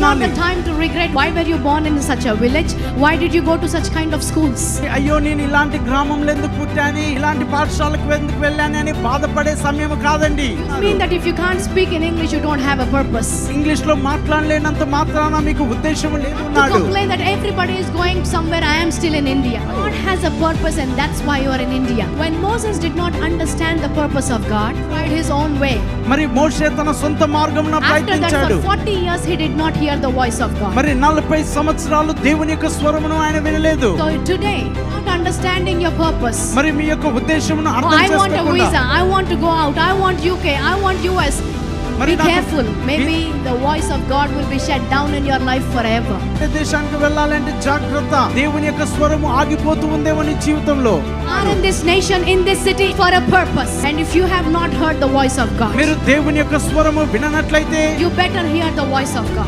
not the వినాలి. time to regret. Why were you born in such a village? Why did you go to such kind of schools? అయ్యో నేను ఇలాంటి గ్రామంలో ఎందుకు పుట్టాను, ఇలాంటి పాఠశాలకు ఎందుకు వెళ్ళాను అని బాధపడే సమయం కాదండి. Mean that if you can't speak in English, you don't have a purpose. English లో మాట్లాడలేనంత మాత్రాన మీకు ఉద్దేశం To లేదన్నాడు. complain that everybody is going somewhere, I am still in India. God has a purpose and that's why you are in India. When Moses did not understand the purpose of God, he tried his own way. మరి మోషే తన సొంత మార్గమున After that, ప్రయత్నించాడు. for 40 years, he did not hear the voice of God. మరి 40 సంవత్సరాలు దేవుని యొక్క స్వరమును ఆయన వినలేదు. So today, not understanding your purpose. మరి మీ యొక్క ఉద్దేశమును Oh, అర్థం I want a చేసుకోకుండా visa. I want to go out. I want UK. I want US. Be careful. Maybe the voice of God will be shut down in your life forever. దేశానికి వెళ్ళాలంటే జాగ్రత్త, దేవుని యొక్క స్వరము ఆగిపోతూ ఉందేమో నీ జీవితంలో. Are in this nation, in this city for a purpose. And if you have not heard the voice of God, మీరు దేవుని యొక్క స్వరము విననట్లయితే you better hear the voice of God.